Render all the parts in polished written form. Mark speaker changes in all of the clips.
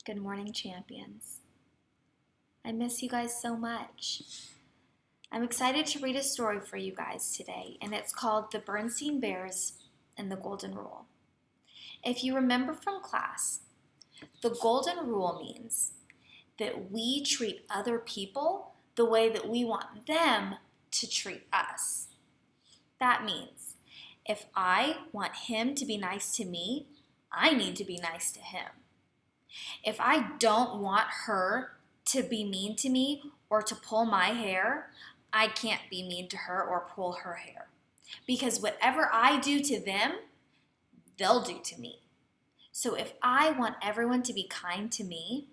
Speaker 1: Good morning, champions. I miss you guys so much. I'm excited to read a story for you guys today, and it's called The Berenstain Bears and the Golden Rule. If you remember from class, the Golden Rule means that we treat other people the way that we want them to treat us. That means if I want him to be nice to me, I need to be nice to him. If I don't want her to be mean to me or to pull my hair, I can't be mean to her or pull her hair. Because whatever I do to them, they'll do to me. So if I want everyone to be kind to me,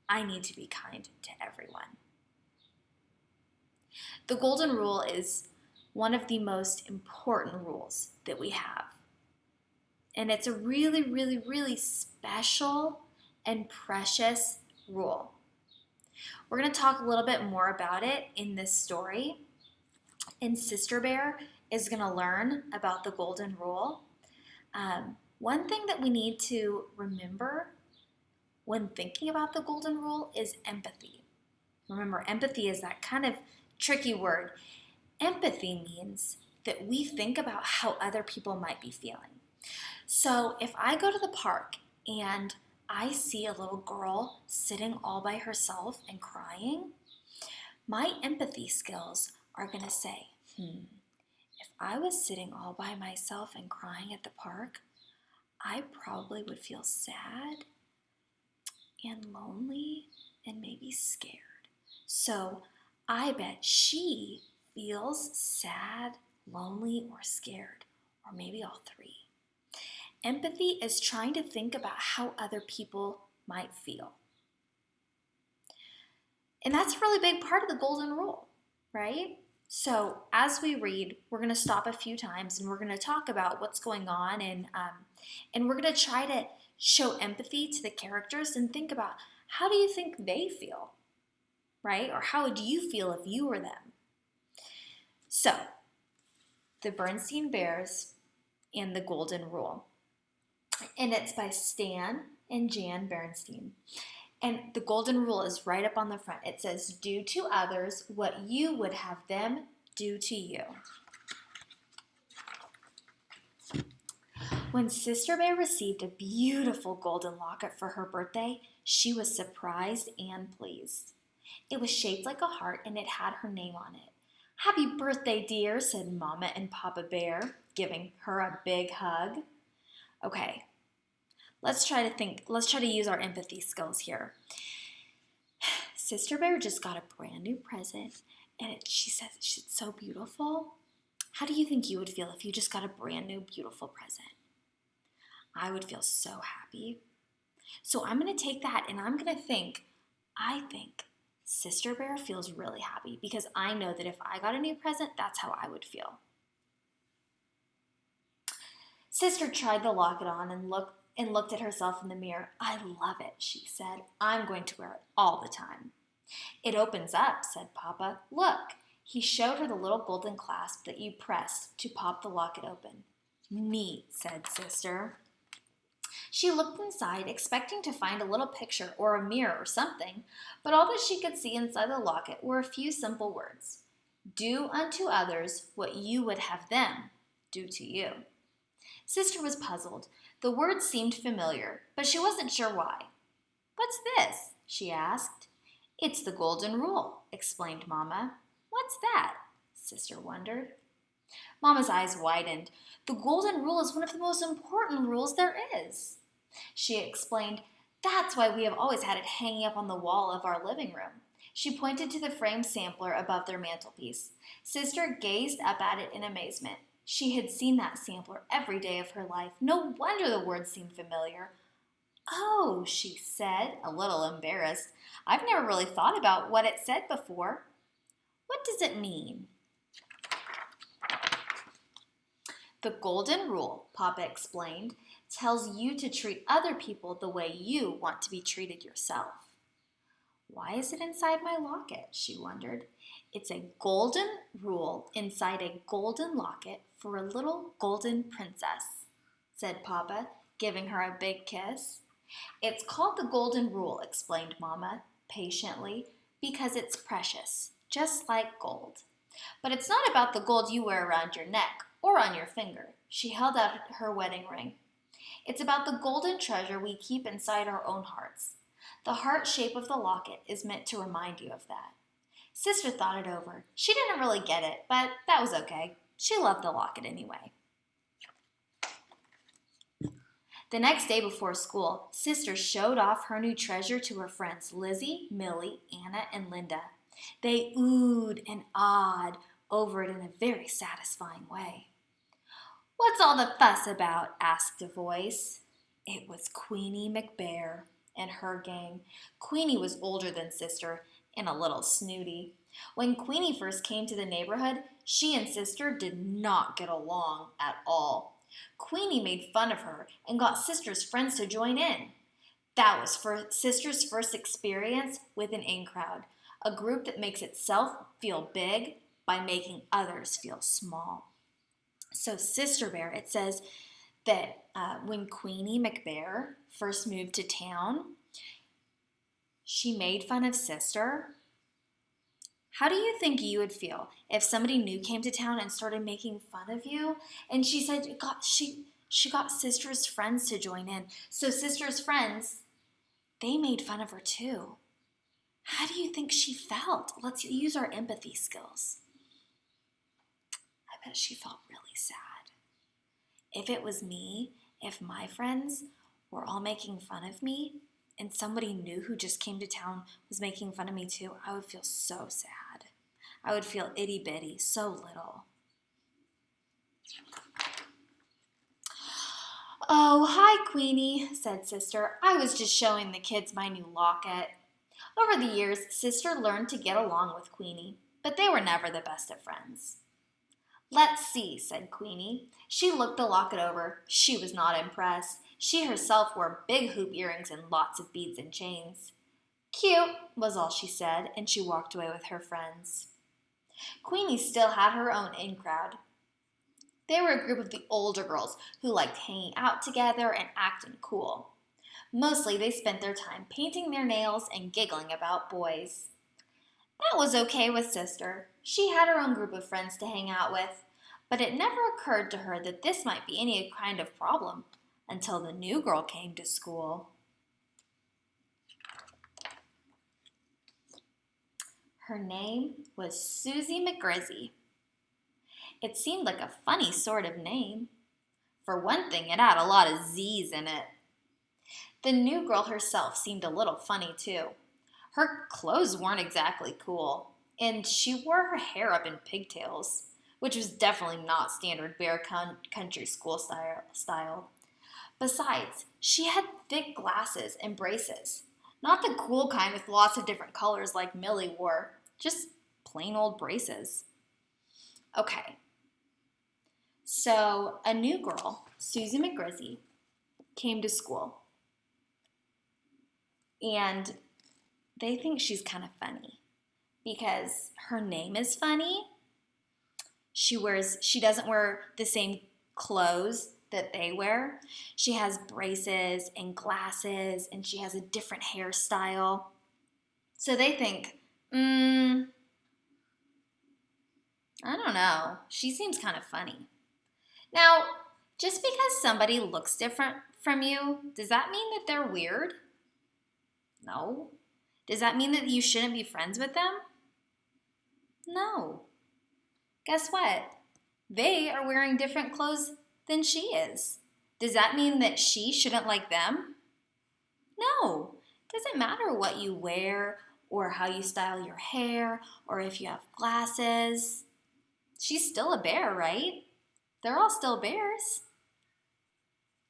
Speaker 1: I need to be kind to everyone. The Golden Rule is one of the most important rules that we have. And it's a really, really, really special and precious rule. We're going to talk a little bit more about it in this story. And Sister Bear is going to learn about the Golden Rule. One thing that we need to remember when thinking about the Golden Rule is empathy. Remember, empathy is that kind of tricky word. Empathy means that we think about how other people might be feeling. So if I go to the park and I see a little girl sitting all by herself and crying, my empathy skills are going to say, if I was sitting all by myself and crying at the park, I probably would feel sad and lonely and maybe scared. So I bet she feels sad, lonely, or scared, or maybe all three. Empathy is trying to think about how other people might feel. And that's a really big part of the Golden Rule, right? So as we read, we're going to stop a few times and we're going to talk about what's going on and we're going to try to show empathy to the characters and think about how do you think they feel, right? Or how would you feel if you were them? So, the Berenstain Bears and the Golden Rule. And it's by Stan and Jan Berenstain. And the Golden Rule is right up on the front. It says, do to others what you would have them do to you. When Sister Bear received a beautiful golden locket for her birthday, she was surprised and pleased. It was shaped like a heart and it had her name on it. Happy birthday, dear, said Mama and Papa Bear, giving her a big hug. Okay, let's try to use our empathy skills here. Sister Bear just got a brand new present, and she says it's so beautiful. How do you think you would feel if you just got a brand new beautiful present? I would feel so happy. So I'm going to take that and I'm going to think, I think Sister Bear feels really happy because I know that if I got a new present, that's how I would feel. Sister tried the locket on and looked at herself in the mirror. I love it, she said. I'm going to wear it all the time. It opens up, said Papa. Look, he showed her the little golden clasp that you pressed to pop the locket open. Neat, said Sister. She looked inside, expecting to find a little picture or a mirror or something, but all that she could see inside the locket were a few simple words. Do unto others what you would have them do to you. Sister was puzzled. The words seemed familiar, but she wasn't sure why. What's this? She asked. It's the Golden Rule, explained Mama. What's that? Sister wondered. Mama's eyes widened. The Golden Rule is one of the most important rules there is. She explained, that's why we have always had it hanging up on the wall of our living room. She pointed to the framed sampler above their mantelpiece. Sister gazed up at it in amazement. She had seen that sampler every day of her life. No wonder the words seemed familiar. Oh, she said, a little embarrassed. I've never really thought about what it said before. What does it mean? The Golden Rule, Papa explained, tells you to treat other people the way you want to be treated yourself. Why is it inside my locket? She wondered. It's a golden rule inside a golden locket for a little golden princess, said Papa, giving her a big kiss. It's called the golden rule, explained Mama patiently, because it's precious, just like gold. But it's not about the gold you wear around your neck or on your finger. She held out her wedding ring. It's about the golden treasure we keep inside our own hearts. The heart shape of the locket is meant to remind you of that. Sister thought it over. She didn't really get it, but that was okay. She loved the locket anyway. The next day before school, Sister showed off her new treasure to her friends Lizzie, Millie, Anna, and Linda. They oohed and awed over it in a very satisfying way. "What's all the fuss about?" asked a voice. It was Queenie McBear and her gang. Queenie was older than Sister and a little snooty. When Queenie first came to the neighborhood, she and Sister did not get along at all. Queenie made fun of her and got Sister's friends to join in. That was for Sister's first experience with an in-crowd, a group that makes itself feel big by making others feel small. So Sister Bear, it says that when Queenie McBear first moved to town, she made fun of Sister. How do you think you would feel if somebody new came to town and started making fun of you? And she said she got Sister's friends to join in. So Sister's friends, they made fun of her too. How do you think she felt? Let's use our empathy skills. I bet she felt really sad. If it was me, if my friends were all making fun of me, and somebody new who just came to town was making fun of me too, I would feel so sad. I would feel itty bitty, so little. "Oh, hi, Queenie," said Sister. "I was just showing the kids my new locket." Over the years, Sister learned to get along with Queenie, but they were never the best of friends. "Let's see," said Queenie. She looked the locket over. She was not impressed. She herself wore big hoop earrings and lots of beads and chains. "Cute," was all she said, and she walked away with her friends. Queenie still had her own in-crowd. They were a group of the older girls who liked hanging out together and acting cool. Mostly they spent their time painting their nails and giggling about boys. That was okay with Sister. She had her own group of friends to hang out with, but it never occurred to her that this might be any kind of problem until the new girl came to school. Her name was Susie McGrizzy. It seemed like a funny sort of name. For one thing, it had a lot of Z's in it. The new girl herself seemed a little funny too. Her clothes weren't exactly cool, and she wore her hair up in pigtails, which was definitely not standard Bear Country school style. Besides, she had thick glasses and braces. Not the cool kind with lots of different colors like Millie wore, just plain old braces. Okay, so a new girl, Susie McGrizzy, came to school. And they think she's kind of funny because her name is funny. She doesn't wear the same clothes that they wear. She has braces and glasses, and she has a different hairstyle. So they think, I don't know, she seems kind of funny. Now, just because somebody looks different from you, does that mean that they're weird? No. Does that mean that you shouldn't be friends with them? No. Guess what? They are wearing different clothes than she is. Does that mean that she shouldn't like them? No. It doesn't matter what you wear or how you style your hair or if you have glasses. She's still a bear, right? They're all still bears.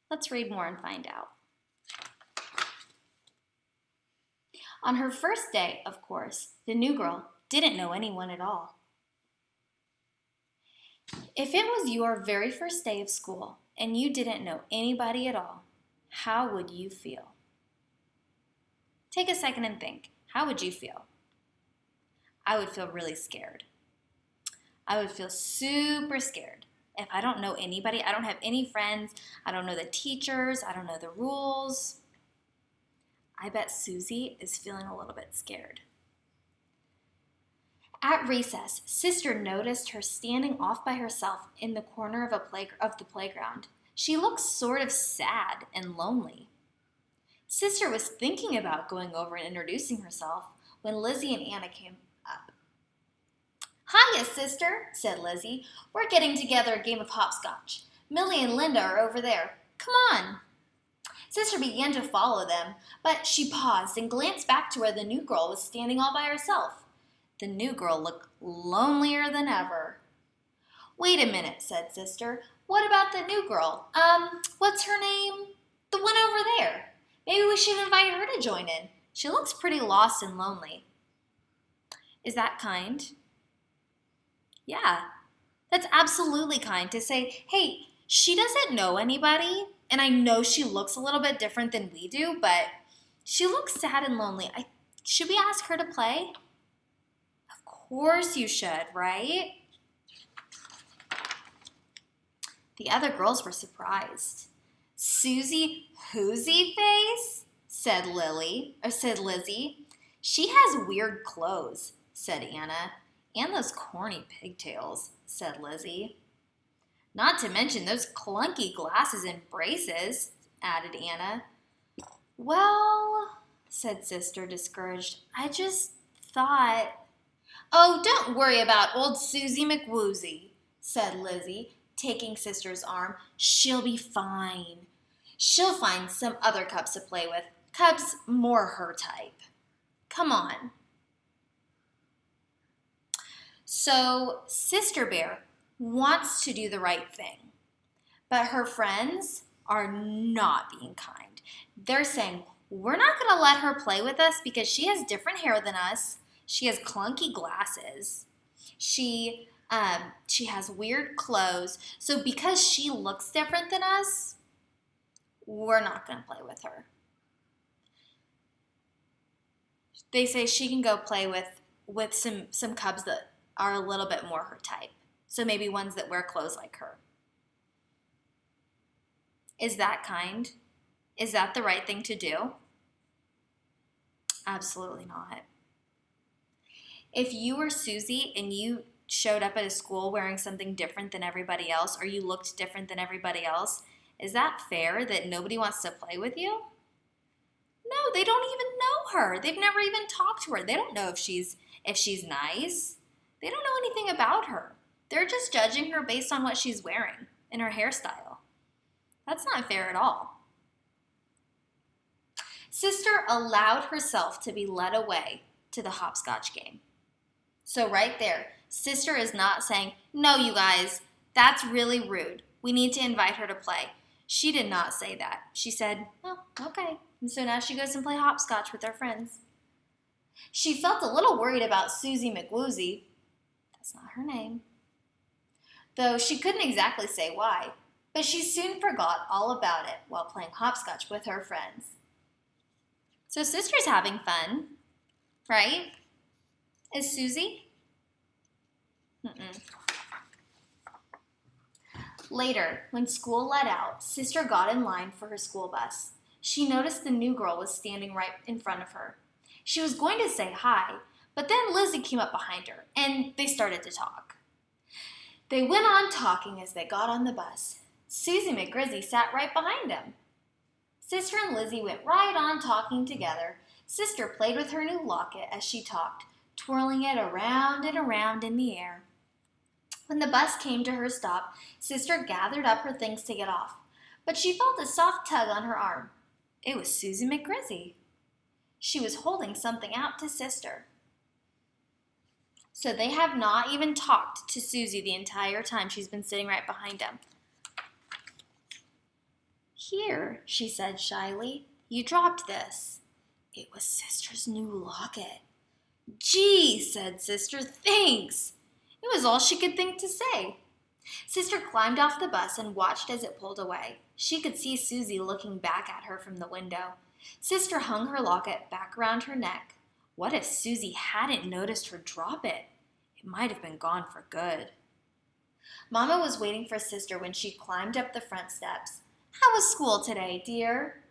Speaker 1: Let's read more and find out. On her first day, of course, the new girl didn't know anyone at all. If it was your very first day of school and you didn't know anybody at all, how would you feel? Take a second and think. How would you feel? I would feel really scared. I would feel super scared. If I don't know anybody, I don't have any friends, I don't know the teachers, I don't know the rules, I bet Susie is feeling a little bit scared. At recess, Sister noticed her standing off by herself in the corner of the playground. She looked sort of sad and lonely. Sister was thinking about going over and introducing herself when Lizzie and Anna came up. "Hiya, Sister," said Lizzie. "We're getting together a game of hopscotch. Millie and Linda are over there. Come on." Sister began to follow them, but she paused and glanced back to where the new girl was standing all by herself. The new girl looked lonelier than ever. "Wait a minute," said Sister. "What about the new girl? What's her name? The one over there. Maybe we should invite her to join in. She looks pretty lost and lonely." Is that kind? Yeah, that's absolutely kind to say, "Hey, she doesn't know anybody, and I know she looks a little bit different than we do, but she looks sad and lonely. Should we ask her to play?" Of course you should, right? The other girls were surprised. "Susie Whoosie Face?" said Lizzie. "She has weird clothes," said Anna. "And those corny pigtails," said Lizzie. "Not to mention those clunky glasses and braces," added Anna. "Well," said Sister, discouraged, "I just thought—" "Oh, don't worry about old Susie McWoosie," said Lizzie, taking Sister's arm. "She'll be fine. She'll find some other cubs to play with, cubs more her type. Come on." So Sister Bear wants to do the right thing, but her friends are not being kind. They're saying, "We're not going to let her play with us because she has different hair than us. She has clunky glasses. She has weird clothes. So because she looks different than us, we're not going to play with her." They say she can go play with some cubs that are a little bit more her type. So maybe ones that wear clothes like her. Is that kind? Is that the right thing to do? Absolutely not. If you were Susie and you showed up at a school wearing something different than everybody else, or you looked different than everybody else, is that fair that nobody wants to play with you? No, they don't even know her. They've never even talked to her. They don't know if she's nice. They don't know anything about her. They're just judging her based on what she's wearing and her hairstyle. That's not fair at all. Sister allowed herself to be led away to the hopscotch game. So right there, Sister is not saying, "No, you guys, that's really rude. We need to invite her to play." She did not say that. She said, "Oh, okay." And so now she goes and play hopscotch with her friends. She felt a little worried about Susie McWoosie. That's not her name. Though she couldn't exactly say why, but she soon forgot all about it while playing hopscotch with her friends. So Sister's having fun, right? Is Susie? Later, when school let out, Sister got in line for her school bus. She noticed the new girl was standing right in front of her. She was going to say hi, but then Lizzie came up behind her, and they started to talk. They went on talking as they got on the bus. Susie McGrizzy sat right behind them. Sister and Lizzie went right on talking together. Sister played with her new locket as she talked, twirling it around and around in the air. When the bus came to her stop, Sister gathered up her things to get off, but she felt a soft tug on her arm. It was Susie McGrizzy. She was holding something out to Sister. So they have not even talked to Susie the entire time she's been sitting right behind them. "Here," she said shyly, "you dropped this." It was Sister's new locket. "Gee," said Sister, "thanks." It was all she could think to say. Sister climbed off the bus and watched as it pulled away. She could see Susie looking back at her from the window. Sister hung her locket back around her neck. What if Susie hadn't noticed her drop it? It might have been gone for good. Mama was waiting for Sister when she climbed up the front steps. "How was school today, dear?"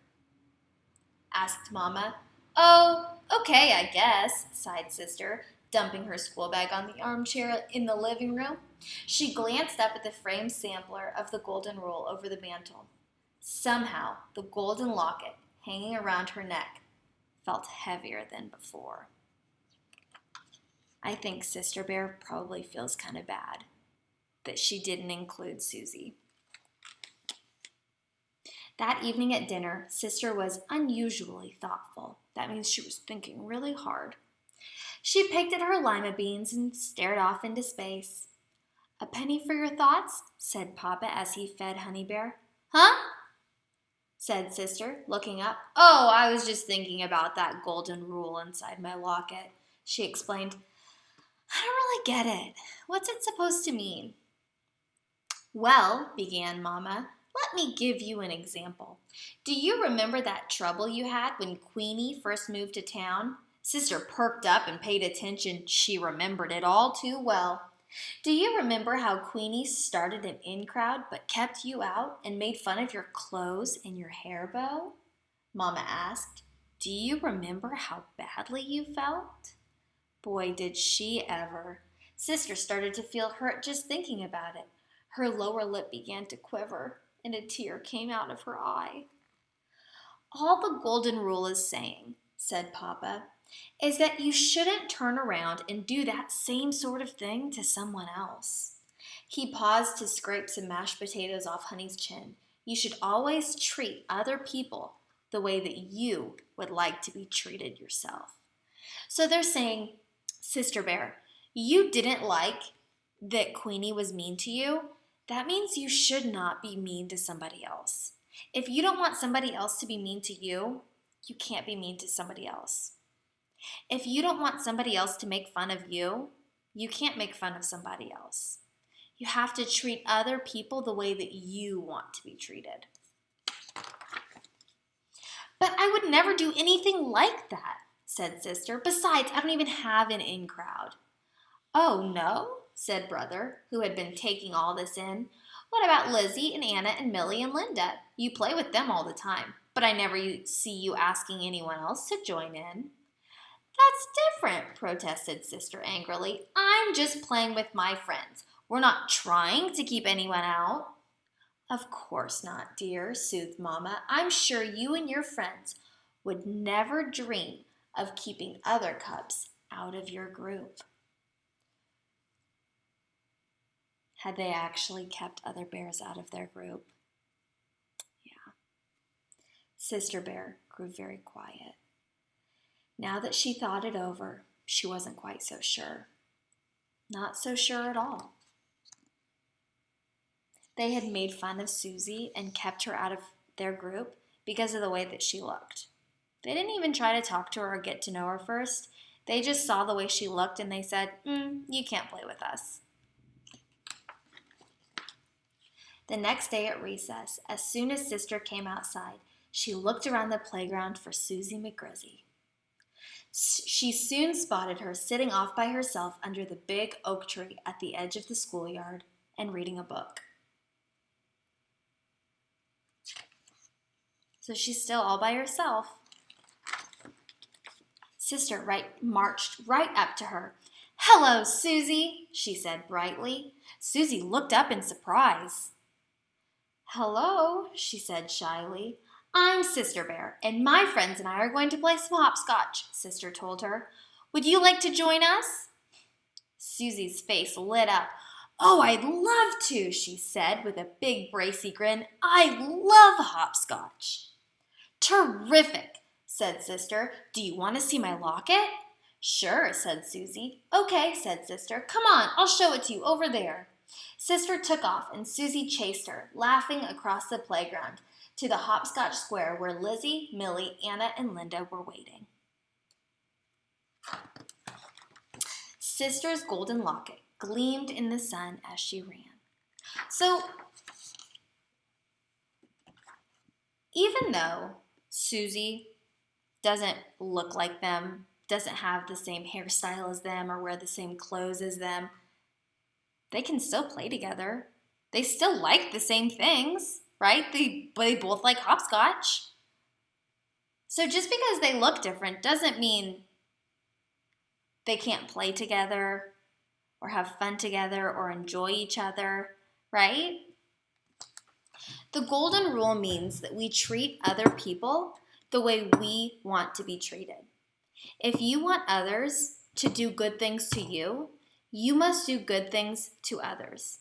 Speaker 1: asked Mama. Oh, okay, I guess, sighed Sister, dumping her school bag on the armchair in the living room. She glanced up at the framed sampler of the golden rule over the mantel. Somehow, the golden locket hanging around her neck felt heavier than before. I think Sister Bear probably feels kind of bad that she didn't include Susie. That evening at dinner, Sister was unusually thoughtful. That means she was thinking really hard. She picked at her lima beans and stared off into space. A penny for your thoughts, said Papa as he fed Honey Bear. Huh? Said Sister, looking up. Oh, I was just thinking about that golden rule inside my locket, she explained. I don't really get it. What's it supposed to mean? Well, began Mama, let me give you an example. Do you remember that trouble you had when Queenie first moved to town? Sister perked up and paid attention. She remembered it all too well. Do you remember how Queenie started an in-crowd but kept you out and made fun of your clothes and your hair bow? Mama asked. Do you remember how badly you felt? Boy, did she ever. Sister started to feel hurt just thinking about it. Her lower lip began to quiver, and a tear came out of her eye. All the golden rule is saying, said Papa, is that you shouldn't turn around and do that same sort of thing to someone else. He paused to scrape some mashed potatoes off Honey's chin. You should always treat other people the way that you would like to be treated yourself. So they're saying, Sister Bear, you didn't like that Queenie was mean to you. That means you should not be mean to somebody else. If you don't want somebody else to be mean to you, you can't be mean to somebody else. If you don't want somebody else to make fun of you, you can't make fun of somebody else. You have to treat other people the way that you want to be treated. But I would never do anything like that, said Sister. Besides, I don't even have an in-crowd. Oh, no, said Brother, who had been taking all this in. What about Lizzie and Anna and Millie and Linda? You play with them all the time, but I never see you asking anyone else to join in. That's different, protested Sister angrily. I'm just playing with my friends. We're not trying to keep anyone out. Of course not, dear, soothed Mama. I'm sure you and your friends would never dream of keeping other cubs out of your group. Had they actually kept other bears out of their group? Yeah. Sister Bear grew very quiet. Now that she thought it over, she wasn't quite so sure. Not so sure at all. They had made fun of Susie and kept her out of their group because of the way that she looked. They didn't even try to talk to her or get to know her first. They just saw the way she looked and they said, you can't play with us. The next day at recess, as soon as Sister came outside, she looked around the playground for Susie McGrizzy. She soon spotted her sitting off by herself under the big oak tree at the edge of the schoolyard and reading a book. So she's still all by herself. Sister marched right up to her. Hello, Susie, she said brightly. Susie looked up in surprise. Hello, she said shyly. I'm Sister Bear, and my friends and I are going to play some hopscotch, Sister told her. Would you like to join us? Susie's face lit up. Oh, I'd love to, she said with a big bracy grin. I love hopscotch. Terrific, said Sister. Do you want to see my locket? Sure, said Susie. Okay, said Sister. Come on, I'll show it to you over there. Sister took off, and Susie chased her, laughing across the playground to the hopscotch square where Lizzie, Millie, Anna, and Linda were waiting. Sister's golden locket gleamed in the sun as she ran. So, even though Susie doesn't look like them, doesn't have the same hairstyle as them, or wear the same clothes as them, they can still play together. They still like the same things, right? They both like hopscotch. So just because they look different doesn't mean they can't play together or have fun together or enjoy each other, right? The golden rule means that we treat other people the way we want to be treated. If you want others to do good things to you, you must do good things to others.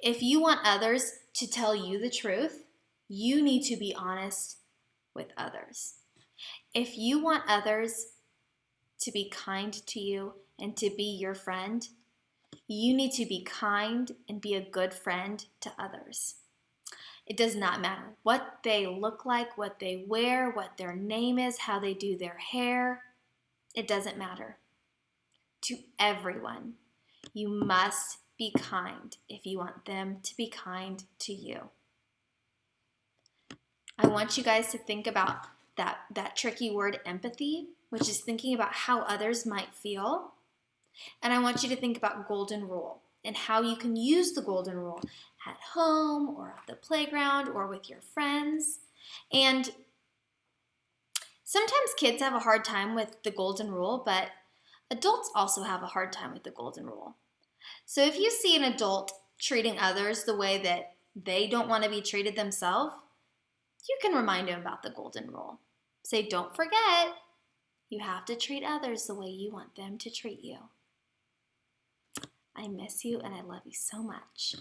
Speaker 1: If you want others to tell you the truth, you need to be honest with others. If you want others to be kind to you and to be your friend, you need to be kind and be a good friend to others. It does not matter what they look like, what they wear, what their name is, how they do their hair. It doesn't matter. To everyone, you must be kind if you want them to be kind to you. I want you guys to think about that tricky word empathy, which is thinking about how others might feel. And I want you to think about golden rule and how you can use the golden rule at home or at the playground or with your friends. And sometimes kids have a hard time with the golden rule, but adults also have a hard time with the golden rule. So if you see an adult treating others the way that they don't want to be treated themselves, you can remind them about the golden rule. Say, don't forget, you have to treat others the way you want them to treat you. I miss you and I love you so much.